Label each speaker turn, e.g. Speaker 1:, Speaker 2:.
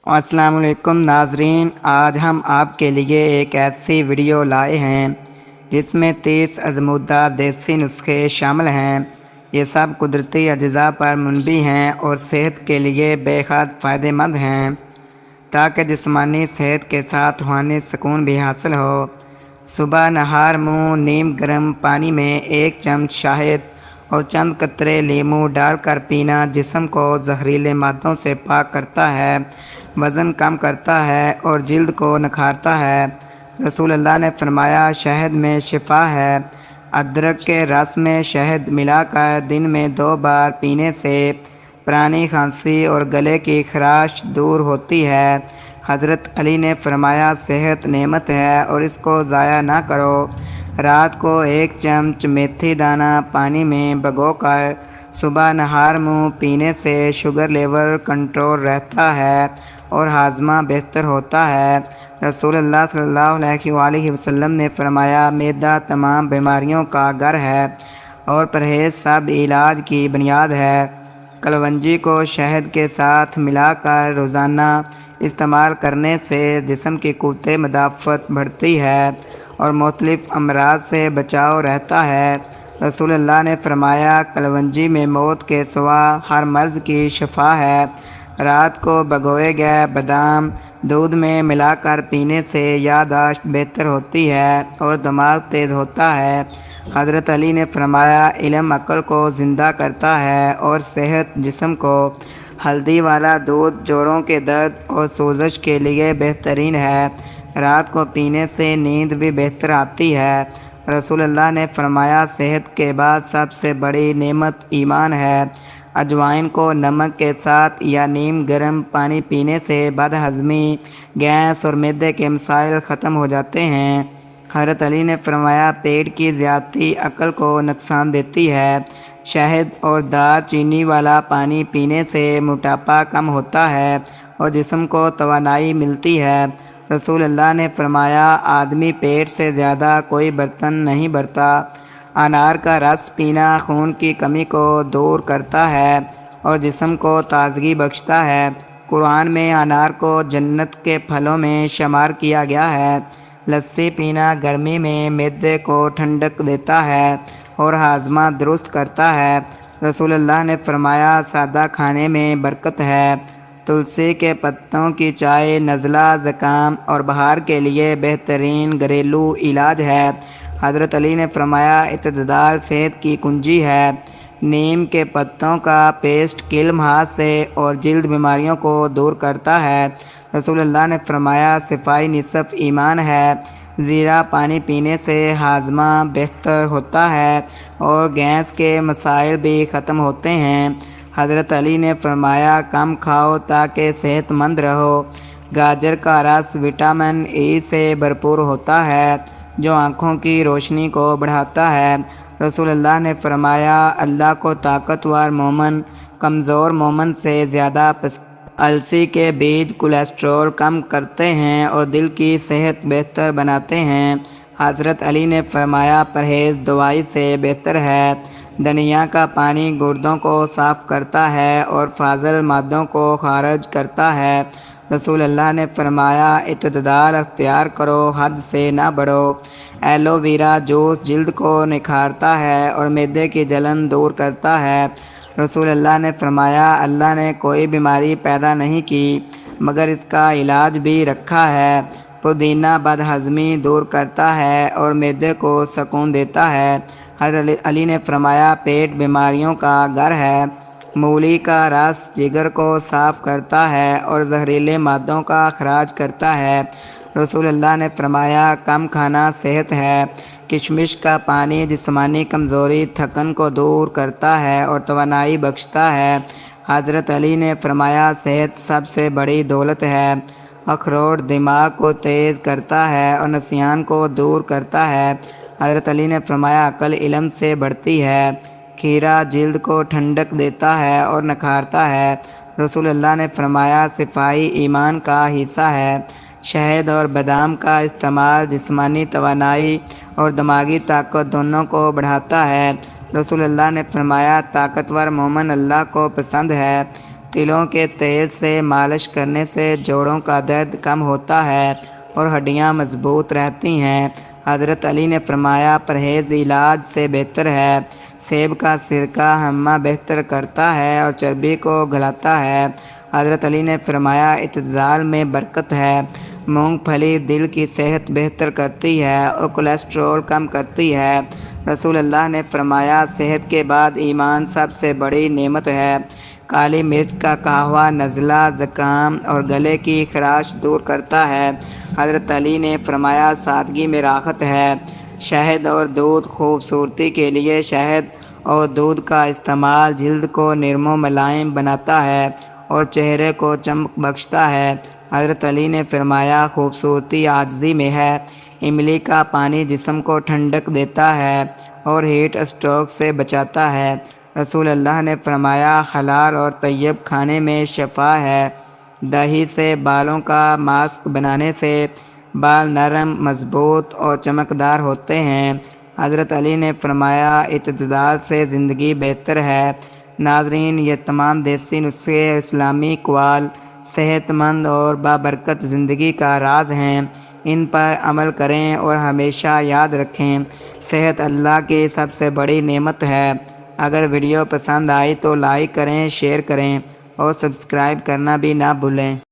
Speaker 1: السلام علیکم ناظرین، آج ہم آپ کے لیے ایک ایسی ویڈیو لائے ہیں جس میں 30 آزمودہ دیسی نسخے شامل ہیں۔ یہ سب قدرتی اجزاء پر منبی ہیں اور صحت کے لیے بے حد فائدہ مند ہیں تاکہ جسمانی صحت کے ساتھ روحانی سکون بھی حاصل ہو۔ صبح نہار منہ نیم گرم پانی میں 1 چمچ شہد اور چند قطرے لیموں ڈال کر پینا جسم کو زہریلے مادوں سے پاک کرتا ہے، وزن کم کرتا ہے اور جلد کو نکھارتا ہے۔ رسول اللہ نے فرمایا، شہد میں شفا ہے۔ ادرک کے رس میں شہد ملا کر دن میں 2 بار پینے سے پرانی کھانسی اور گلے کی خراش دور ہوتی ہے۔ حضرت علی نے فرمایا، صحت نعمت ہے اور اس کو ضائع نہ کرو۔ رات کو 1 چمچ میتھی دانہ پانی میں بھگو کر صبح نہار منہ پینے سے شوگر لیول کنٹرول رہتا ہے اور ہاضمہ بہتر ہوتا ہے۔ رسول اللہ صلی اللہ علیہ وآلہ وسلم نے فرمایا، معدہ تمام بیماریوں کا گھر ہے اور پرہیز سب علاج کی بنیاد ہے۔ کلونجی کو شہد کے ساتھ ملا کر روزانہ استعمال کرنے سے جسم کی قوت مدافعت بڑھتی ہے اور مختلف امراض سے بچاؤ رہتا ہے۔ رسول اللہ نے فرمایا، کلونجی میں موت کے سوا ہر مرض کی شفا ہے۔ رات کو بھگوئے گئے بادام دودھ میں ملا کر پینے سے یادداشت بہتر ہوتی ہے اور دماغ تیز ہوتا ہے۔ حضرت علی نے فرمایا، علم عقل کو زندہ کرتا ہے اور صحت جسم کو۔ ہلدی والا دودھ جوڑوں کے درد اور سوزش کے لیے بہترین ہے۔ رات کو پینے سے نیند بھی بہتر آتی ہے۔ رسول اللہ نے فرمایا، صحت کے بعد سب سے بڑی نعمت ایمان ہے۔ اجوائن کو نمک کے ساتھ یا نیم گرم پانی پینے سے بد ہضمی، گیس اور معدے کے مسائل ختم ہو جاتے ہیں۔ حضرت علی نے فرمایا، پیٹ کی زیادتی عقل کو نقصان دیتی ہے۔ شہد اور دار چینی والا پانی پینے سے موٹاپا کم ہوتا ہے اور جسم کو توانائی ملتی ہے۔ رسول اللہ نے فرمایا، آدمی پیٹ سے زیادہ کوئی برتن نہیں بھرتا۔ انار کا رس پینا خون کی کمی کو دور کرتا ہے اور جسم کو تازگی بخشتا ہے۔ قرآن میں انار کو جنت کے پھلوں میں شمار کیا گیا ہے۔ لسی پینا گرمی میں معدے کو ٹھنڈک دیتا ہے اور ہاضمہ درست کرتا ہے۔ رسول اللہ نے فرمایا، سادہ کھانے میں برکت ہے۔ تلسی کے پتوں کی چائے نزلہ، زکام اور بخار کے لیے بہترین گھریلو علاج ہے۔ حضرت علی نے فرمایا، اعتدال صحت کی کنجی ہے۔ نیم کے پتوں کا پیسٹ کل مہاسے اور جلد بیماریوں کو دور کرتا ہے۔ رسول اللہ نے فرمایا، صفائی نصف ایمان ہے۔ زیرہ پانی پینے سے ہاضمہ بہتر ہوتا ہے اور گیس کے مسائل بھی ختم ہوتے ہیں۔ حضرت علی نے فرمایا، کم کھاؤ تاکہ صحت مند رہو۔ گاجر کا رس وٹامن ای سے بھرپور ہوتا ہے جو آنکھوں کی روشنی کو بڑھاتا ہے۔ رسول اللہ نے فرمایا، اللہ کو طاقتور مومن کمزور مومن سے زیادہ پسند۔ السی کے بیج کولیسٹرول کم کرتے ہیں اور دل کی صحت بہتر بناتے ہیں۔ حضرت علی نے فرمایا، پرہیز دوائی سے بہتر ہے۔ دھنیا کا پانی گردوں کو صاف کرتا ہے اور فاضل مادوں کو خارج کرتا ہے۔ رسول اللہ نے فرمایا، اعتدال اختیار کرو، حد سے نہ بڑھو۔ ایلو ویرا جوس جلد کو نکھارتا ہے اور معدے کی جلن دور کرتا ہے۔ رسول اللہ نے فرمایا، اللہ نے کوئی بیماری پیدا نہیں کی مگر اس کا علاج بھی رکھا ہے۔ پودینہ بد ہضمی دور کرتا ہے اور معدے کو سکون دیتا ہے۔ حضرت علی نے فرمایا، پیٹ بیماریوں کا گھر ہے۔ مولی کا رس جگر کو صاف کرتا ہے اور زہریلے مادوں کا اخراج کرتا ہے۔ رسول اللہ نے فرمایا، کم کھانا صحت ہے۔ کشمش کا پانی جسمانی کمزوری تھکن کو دور کرتا ہے اور توانائی بخشتا ہے۔ حضرت علی نے فرمایا، صحت سب سے بڑی دولت ہے۔ اخروٹ دماغ کو تیز کرتا ہے اور نسیان کو دور کرتا ہے۔ حضرت علی نے فرمایا، عقل علم سے بڑھتی ہے۔ کھیرا جلد کو ٹھنڈک دیتا ہے اور نکھارتا ہے۔ رسول اللہ نے فرمایا، صفائی ایمان کا حصہ ہے۔ شہد اور بادام کا استعمال جسمانی توانائی اور دماغی طاقت دونوں کو بڑھاتا ہے۔ رسول اللہ نے فرمایا، طاقتور مومن اللہ کو پسند ہے۔ تلوں کے تیل سے مالش کرنے سے جوڑوں کا درد کم ہوتا ہے اور ہڈیاں مضبوط رہتی ہیں۔ حضرت علی نے فرمایا پرہیز علاج سے بہتر ہے۔ سیب کا سرکہ ہضم بہتر کرتا ہے اور چربی کو گلاتا ہے۔ حضرت علی نے فرمایا اعتدال میں برکت ہے۔ مونگ پھلی دل کی صحت بہتر کرتی ہے اور کولیسٹرول کم کرتی ہے۔ رسول اللہ نے فرمایا صحت کے بعد ایمان سب سے بڑی نعمت ہے۔ کالی مرچ کا قہوہ نزلہ، زکام اور گلے کی خراش دور کرتا ہے۔ حضرت علی نے فرمایا سادگی میں راحت ہے۔ شہد اور دودھ خوبصورتی کے لیے شہد اور دودھ کا استعمال جلد کو نرم و ملائم بناتا ہے اور چہرے کو چمک بخشتا ہے۔ حضرت علی نے فرمایا خوبصورتی عاجزی میں ہے۔ املی کا پانی جسم کو ٹھنڈک دیتا ہے اور ہیٹ اسٹروک سے بچاتا ہے۔ رسول اللہ نے فرمایا حلال اور طیب کھانے میں شفا ہے۔ دہی سے بالوں کا ماسک بنانے سے بال نرم، مضبوط اور چمکدار ہوتے ہیں۔ حضرت علی نے فرمایا اعتدال سے زندگی بہتر ہے۔ ناظرین، یہ تمام دیسی نسخے اسلامی اقوال صحت مند اور بابرکت زندگی کا راز ہیں۔ ان پر عمل کریں اور ہمیشہ یاد رکھیں صحت اللہ کی سب سے بڑی نعمت ہے۔ اگر ویڈیو پسند آئی تو لائک کریں، شیئر کریں اور سبسکرائب کرنا بھی نہ بھولیں۔